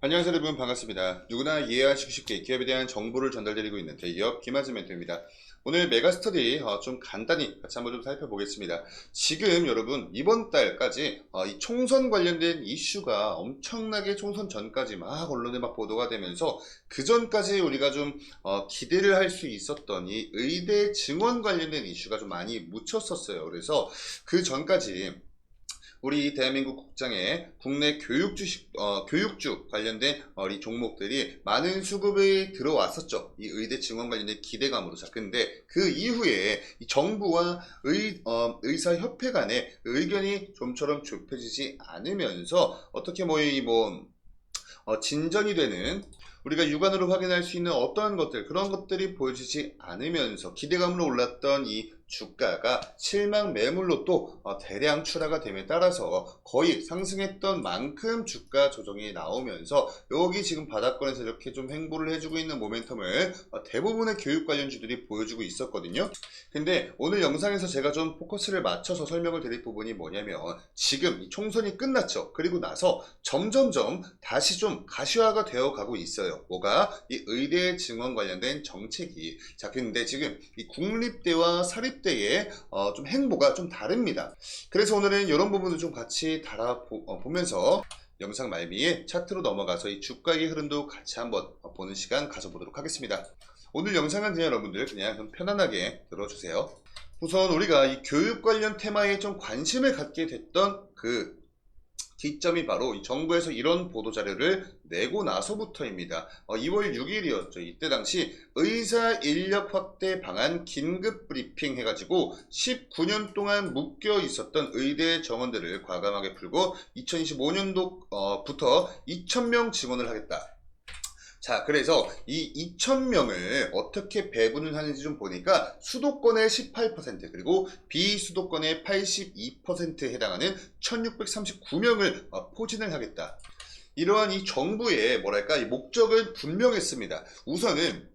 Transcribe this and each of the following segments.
안녕하세요 여러분, 반갑습니다. 누구나 이해하시기 쉽게 기업에 대한 정보를 전달드리고 있는 대기업 김하진 멘토입니다. 오늘 메가스터디 좀 간단히 같이 한번 좀 살펴보겠습니다. 지금 여러분 이번 달까지 이 총선 관련된 이슈가 엄청나게 총선 전까지 막 언론에 막 보도가 되면서 그 전까지 우리가 좀 기대를 할 수 있었던 이 의대 증원 관련된 이슈가 좀 많이 묻혔었어요. 그래서 그 전까지 우리 대한민국 국장의 국내 교육주 관련된 이 종목들이 많은 수급이 들어왔었죠. 이 의대 증원 관련된 기대감으로. 자, 근데 그 이후에 이 정부와 의사협회 간의 의견이 좀처럼 좁혀지지 않으면서 어떻게 진전이 되는, 우리가 육안으로 확인할 수 있는 어떠한 것들, 그런 것들이 보여지지 않으면서 기대감으로 올랐던 이 주가가 실망 매물로 또 대량 출하가 됨에 따라서 거의 상승했던 만큼 주가 조정이 나오면서 여기 지금 바닥권에서 이렇게 좀 횡보를 해주고 있는 모멘텀을 대부분의 교육 관련주들이 보여주고 있었거든요. 근데 오늘 영상에서 제가 좀 포커스를 맞춰서 설명을 드릴 부분이 뭐냐면, 지금 이 총선이 끝났죠. 그리고 나서 점점점 다시 좀 가시화가 되어 가고 있어요. 뭐가? 이 의대 증원 관련된 정책이. 자, 근데 지금 이 국립대와 사립대의 좀 행보가 좀 다릅니다. 그래서 오늘은 이런 부분을 좀 같이 보면서 영상 말미에 차트로 넘어가서 이 주가의 흐름도 같이 한번 보는 시간 가져보도록 하겠습니다. 오늘 영상은 그냥 여러분들 그냥 좀 편안하게 들어주세요. 우선 우리가 이 교육 관련 테마에 좀 관심을 갖게 됐던 그 기점이 바로 이 정부에서 이런 보도자료를 내고 나서부터입니다. 2월 6일이었죠. 이때 당시 의사 인력 확대 방안 긴급 브리핑 해가지고 19년 동안 묶여 있었던 의대 정원들을 과감하게 풀고 2025년도부터 2,000명 증원을 하겠다. 자, 그래서 이 2,000명을 어떻게 배분을 하는지 좀 보니까 수도권의 18% 그리고 비수도권의 82%에 해당하는 1,639명을 포진을 하겠다. 이러한 이 정부의 이 목적은 분명했습니다. 우선은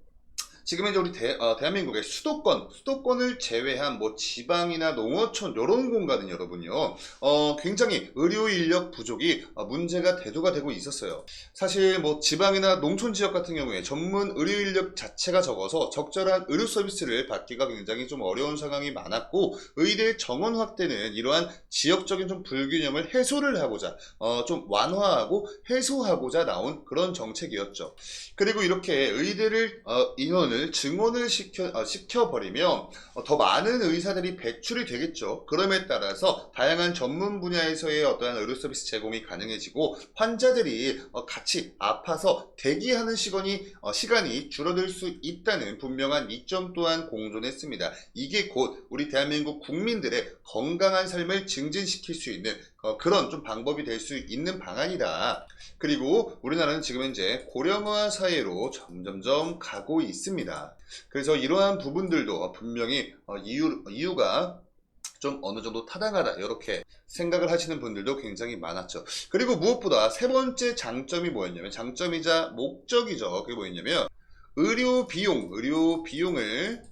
지금 이제 우리 대한민국의 수도권을 제외한 지방이나 농어촌 이런 공간은 여러분요, 굉장히 의료 인력 부족이 문제가 대두가 되고 있었어요. 사실 지방이나 농촌 지역 같은 경우에 전문 의료 인력 자체가 적어서 적절한 의료 서비스를 받기가 굉장히 좀 어려운 상황이 많았고, 의대 정원 확대는 이러한 지역적인 좀 불균형을 해소를 하고자 좀 완화하고 해소하고자 나온 그런 정책이었죠. 그리고 이렇게 의대를 인원을 증원을 시켜버리면 더 많은 의사들이 배출이 되겠죠. 그럼에 따라서 다양한 전문 분야에서의 어떠한 의료 서비스 제공이 가능해지고 환자들이 같이 아파서 대기하는 시간이 줄어들 수 있다는 분명한 이점 또한 공존했습니다. 이게 곧 우리 대한민국 국민들의 건강한 삶을 증진시킬 수 있는 그런 좀 방법이 될 수 있는 방안이다. 그리고 우리나라는 지금 현재 고령화 사회로 점점점 가고 있습니다. 그래서 이러한 부분들도 분명히 이유가 좀 어느 정도 타당하다, 이렇게 생각을 하시는 분들도 굉장히 많았죠. 그리고 무엇보다 세 번째 장점이 뭐였냐면, 장점이자 목적이죠. 그게 뭐였냐면, 의료 비용을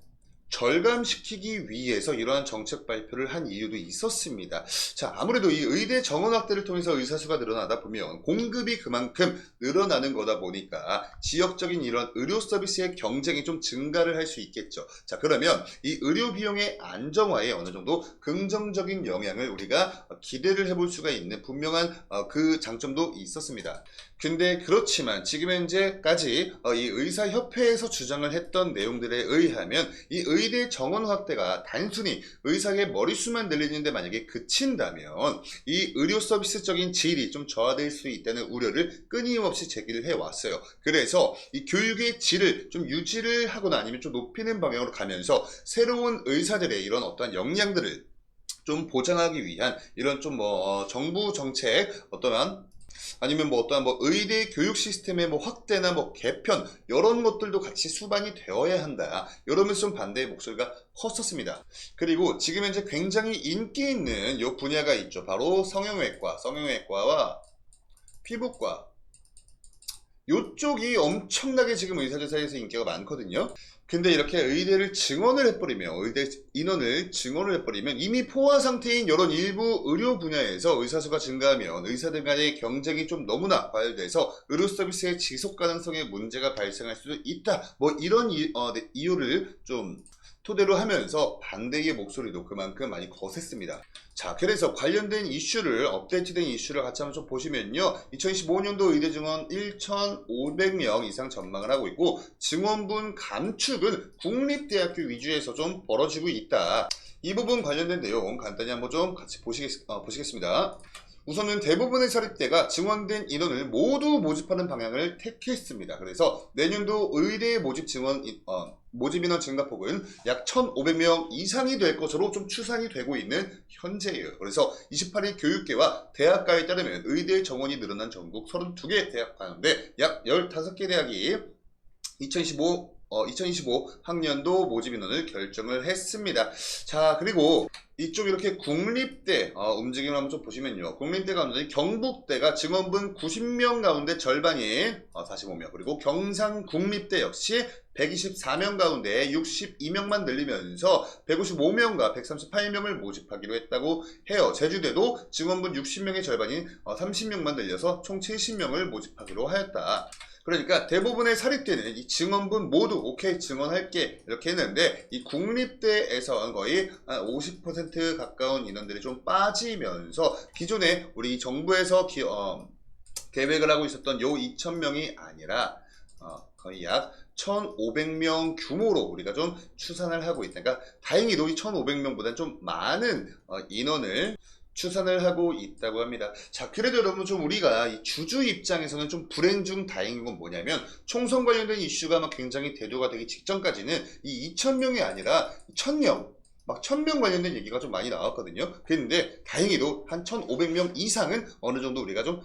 절감시키기 위해서 이러한 정책 발표를 한 이유도 있었습니다. 자, 아무래도 이 의대 정원 확대를 통해서 의사 수가 늘어나다 보면 공급이 그만큼 늘어나는 거다 보니까 지역적인 이런 의료 서비스의 경쟁이 좀 증가를 할 수 있겠죠. 자, 그러면 이 의료 비용의 안정화에 어느 정도 긍정적인 영향을 우리가 기대를 해볼 수가 있는 분명한 그 장점도 있었습니다. 근데 그렇지만 지금 현재까지 이 의사협회에서 주장을 했던 내용들에 의하면 이 의대 정원 확대가 단순히 의사의 머릿수만 늘리는데 만약에 그친다면 이 의료 서비스적인 질이 좀 저하될 수 있다는 우려를 끊임없이 제기를 해왔어요. 그래서 이 교육의 질을 좀 유지를 하거나 아니면 좀 높이는 방향으로 가면서 새로운 의사들의 이런 어떠한 역량들을 좀 보장하기 위한 이런 좀 정부 정책 아니면 어떠한 의대 교육 시스템의 확대나 개편, 이런 것들도 같이 수반이 되어야 한다, 이러면서 좀 반대의 목소리가 컸었습니다. 그리고 지금 현재 굉장히 인기 있는 이 분야가 있죠. 바로 성형외과와 피부과. 요쪽이 엄청나게 지금 의사들 사이에서 인기가 많거든요. 근데 이렇게 의대를 증원을 해버리면, 의대 인원을 증원을 해버리면 이미 포화 상태인 이런 일부 의료 분야에서 의사수가 증가하면 의사들 간의 경쟁이 좀 너무나 과열돼서 의료 서비스의 지속 가능성에 문제가 발생할 수도 있다. 뭐 이런 이유를 좀 토대로 하면서 반대의 목소리도 그만큼 많이 거셌습니다. 자, 그래서 관련된 이슈를, 업데이트된 이슈를 같이 한번 좀 보시면요. 2025년도 의대 증원 1,500명 이상 전망을 하고 있고, 증원분 감축은 국립대학교 위주에서 좀 벌어지고 있다. 이 부분 관련된 내용 간단히 한번 좀 같이 보시겠습니다. 우선은 대부분의 사립대가 증원된 인원을 모두 모집하는 방향을 택했습니다. 그래서 내년도 의대 모집 모집 인원 증가폭은 약 1,500명 이상이 될 것으로 좀 추산이 되고 있는 현재예요. 그래서 28일 교육계와 대학가에 따르면 의대 정원이 늘어난 전국 32개 대학 가운데 약 15개 대학이 2025 학년도 모집 인원을 결정을 했습니다. 자, 그리고 이쪽 이렇게 국립대 움직임을 한번 좀 보시면요. 국립대 가운데 경북대가 증원분 90명 가운데 절반이 45명, 그리고 경상국립대 역시 124명 가운데 62명만 늘리면서 155명과 138명을 모집하기로 했다고 해요. 제주대도 증원분 60명의 절반인 30명만 늘려서 총 70명을 모집하기로 하였다. 그러니까 대부분의 사립대는 이 증원분 모두 오케이 증원할게 이렇게 했는데, 이 국립대에서 거의 한 50% 가까운 인원들이 좀 빠지면서 기존에 우리 정부에서 계획을 하고 있었던 요 2,000명이 아니라 거의 약 1,500명 규모로 우리가 좀 추산을 하고 있다. 그러니까 다행히도 이 1,500명보다는 좀 많은 인원을 추산을 하고 있다고 합니다. 자, 그래도 여러분 좀 우리가 이 주주 입장에서는 좀 불행 중 다행인 건 뭐냐면, 총선 관련된 이슈가 막 굉장히 대두가 되기 직전까지는 이 2,000명이 아니라 1,000명, 막 1,000명 관련된 얘기가 좀 많이 나왔거든요. 그랬는데 다행히도 한 1,500명 이상은 어느 정도 우리가 좀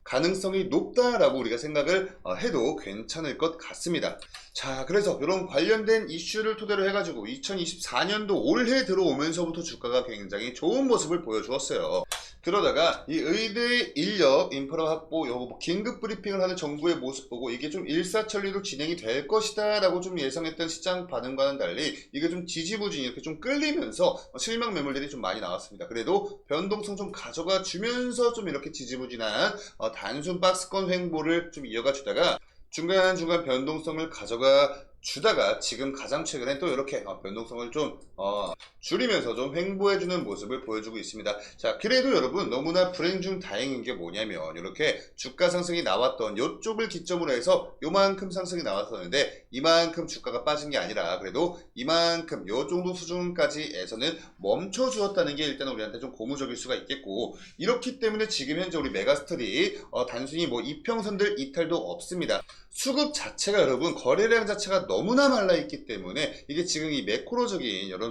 가능성이 높다라고 우리가 생각을 해도 괜찮을 것 같습니다. 자, 그래서 이런 관련된 이슈를 토대로 해가지고 2024년도 올해 들어오면서부터 주가가 굉장히 좋은 모습을 보여주었어요. 그러다가 이 의대 인력 인프라 확보, 요거 뭐 긴급 브리핑을 하는 정부의 모습 보고 이게 좀 일사천리로 진행이 될 것이다 라고 좀 예상했던 시장 반응과는 달리 이게 좀 지지부진 이렇게 좀 끌리면서 실망 매물들이 좀 많이 나왔습니다. 그래도 변동성 좀 가져가 주면서 좀 이렇게 지지부진한 단순 박스권 횡보를 좀 이어가 주다가 중간중간 변동성을 가져가 주다가 지금 가장 최근에 또 이렇게 변동성을 좀 줄이면서 좀 횡보해주는 모습을 보여주고 있습니다. 자, 그래도 여러분 너무나 불행 중 다행인 게 뭐냐면, 이렇게 주가 상승이 나왔던 이쪽을 기점으로 해서 요만큼 상승이 나왔었는데 이만큼 주가가 빠진 게 아니라 그래도 이만큼 요 정도 수준까지에서는 멈춰주었다는 게 일단 우리한테 좀 고무적일 수가 있겠고, 이렇기 때문에 지금 현재 우리 메가스터디 단순히 뭐 이평선들 이탈도 없습니다. 수급 자체가 여러분 거래량 자체가 너무나 말라있기 때문에 이게 지금 이 매크로적인 이런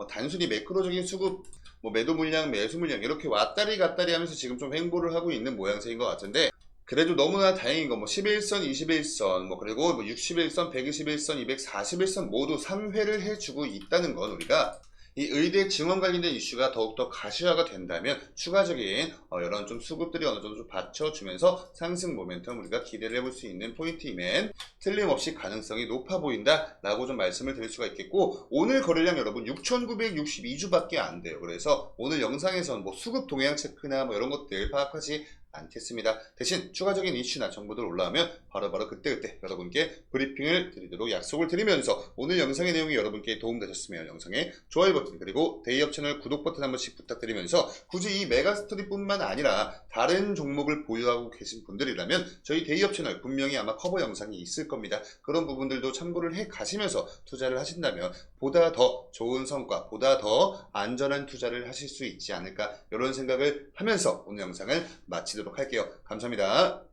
단순히 매크로적인 수급 매도 물량 매수 물량 이렇게 왔다리 갔다리 하면서 지금 좀 횡보를 하고 있는 모양새인 것 같은데, 그래도 너무나 다행인 건 11선, 21선, 그리고 61선, 121선, 241선 모두 3회를 해주고 있다는 건 우리가 이 의대 증원 관련된 이슈가 더욱더 가시화가 된다면 추가적인 이런 좀 수급들이 어느 정도 좀 받쳐주면서 상승 모멘텀 우리가 기대를 해볼 수 있는 포인트이면 틀림없이 가능성이 높아 보인다 라고 좀 말씀을 드릴 수가 있겠고, 오늘 거래량 여러분 6,962주밖에 안 돼요. 그래서 오늘 영상에선 수급 동향 체크나 이런 것들 파악하지 않겠습니다. 대신 추가적인 이슈나 정보들 올라오면 바로바로 그때그때 여러분께 브리핑을 드리도록 약속을 드리면서, 오늘 영상의 내용이 여러분께 도움되셨으면 영상에 좋아요 버튼 그리고 데이업 채널 구독 버튼 한 번씩 부탁드리면서, 굳이 이 메가스터디 뿐만 아니라 다른 종목을 보유하고 계신 분들이라면 저희 데이업 채널 분명히 아마 커버 영상이 있을 겁니다. 그런 부분들도 참고를 해 가시면서 투자를 하신다면 보다 더 좋은 성과, 보다 더 안전한 투자를 하실 수 있지 않을까, 이런 생각을 하면서 오늘 영상을 마치도록 할게요. 감사합니다.